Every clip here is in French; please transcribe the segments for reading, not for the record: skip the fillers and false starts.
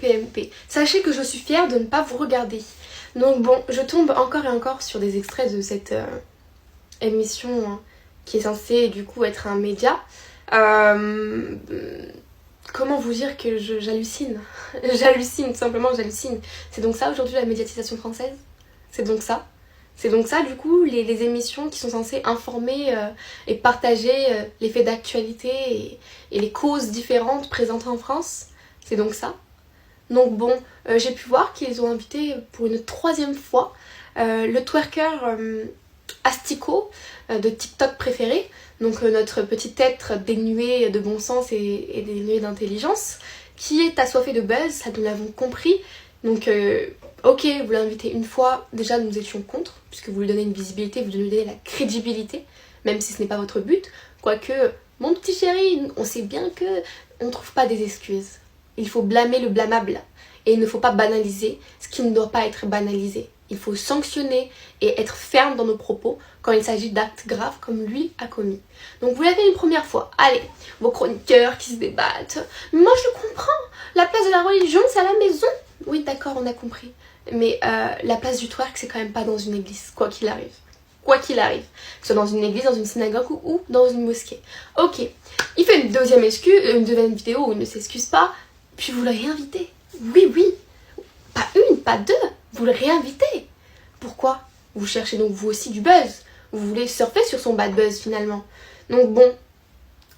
PMP. Sachez que je suis fière de ne pas vous regarder. Donc bon, je tombe encore et encore sur des extraits de cette émission hein, qui est censée du coup être un média. Comment vous dire que j'hallucine. J'hallucine, tout simplement j'hallucine. C'est donc ça aujourd'hui la médiatisation française? C'est donc ça? C'est donc ça du coup les émissions qui sont censées informer et partager les faits d'actualité et les causes différentes présentées en France? C'est donc ça? Donc bon, j'ai pu voir qu'ils ont invité pour une 3e fois le twerker Astico de TikTok préféré, donc notre petit être dénué de bon sens et dénué d'intelligence, qui est assoiffé de buzz, ça nous l'avons compris. Donc ok, vous l'invitez une fois, déjà nous étions contre, puisque vous lui donnez une visibilité, vous lui donnez la crédibilité, même si ce n'est pas votre but. Quoique, mon petit chéri, on sait bien que on ne trouve pas des excuses. Il faut blâmer le blâmable. Et il ne faut pas banaliser ce qui ne doit pas être banalisé. Il faut sanctionner et être ferme dans nos propos quand il s'agit d'actes graves comme lui a commis. Donc vous l'avez une première fois. Allez, vos chroniqueurs qui se débattent. Moi je comprends, la place de la religion c'est à la maison. Oui d'accord, on a compris. Mais la place du twerk c'est quand même pas dans une église, quoi qu'il arrive. Quoi qu'il arrive. Que ce soit dans une église, dans une synagogue ou dans une mosquée. Ok, il fait une deuxième vidéo où il ne s'excuse pas, puis vous le réinvitez. Oui, pas une, pas deux, vous le réinvitez. Pourquoi? Vous cherchez donc vous aussi du buzz. Vous voulez surfer sur son bad buzz finalement. Donc bon,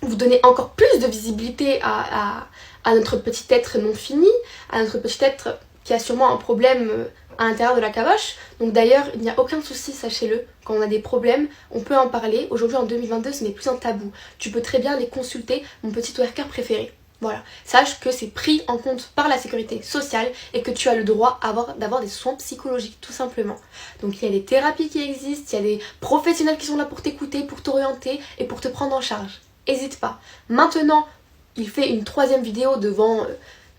vous donnez encore plus de visibilité à notre petit être non fini, à notre petit être qui a sûrement un problème à l'intérieur de la caboche. Donc d'ailleurs, il n'y a aucun souci, sachez-le, quand on a des problèmes, on peut en parler. Aujourd'hui en 2022, ce n'est plus un tabou. Tu peux très bien les consulter, mon petit twerker préféré. Voilà, sache que c'est pris en compte par la sécurité sociale et que tu as le droit d'avoir des soins psychologiques, tout simplement. Donc il y a des thérapies qui existent, il y a des professionnels qui sont là pour t'écouter, pour t'orienter et pour te prendre en charge. N'hésite pas. Maintenant, il fait une 3e vidéo devant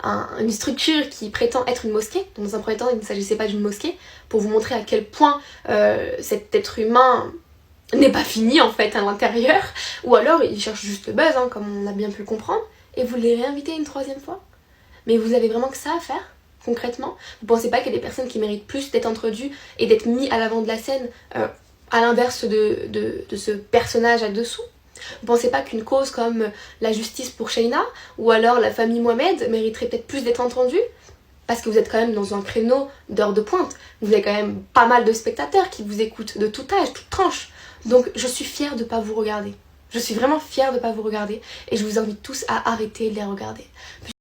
une structure qui prétend être une mosquée. Donc dans un premier temps, il ne s'agissait pas d'une mosquée, pour vous montrer à quel point cet être humain n'est pas fini en fait à l'intérieur. Ou alors il cherche juste le buzz, hein, comme on a bien pu le comprendre. Et vous les réinvitez une 3e fois? Mais vous avez vraiment que ça à faire, concrètement? Vous pensez pas qu'il y a des personnes qui méritent plus d'être introduites et d'être mis à l'avant de la scène à l'inverse de ce personnage à dessous? Vous pensez pas qu'une cause comme la justice pour Sheina ou alors la famille Mohamed mériterait peut-être plus d'être entendue? Parce que vous êtes quand même dans un créneau d'heure de pointe. Vous avez quand même pas mal de spectateurs qui vous écoutent de tout âge, toute tranche. Donc je suis fière de pas vous regarder. Je suis vraiment fière de ne pas vous regarder et je vous invite tous à arrêter de les regarder.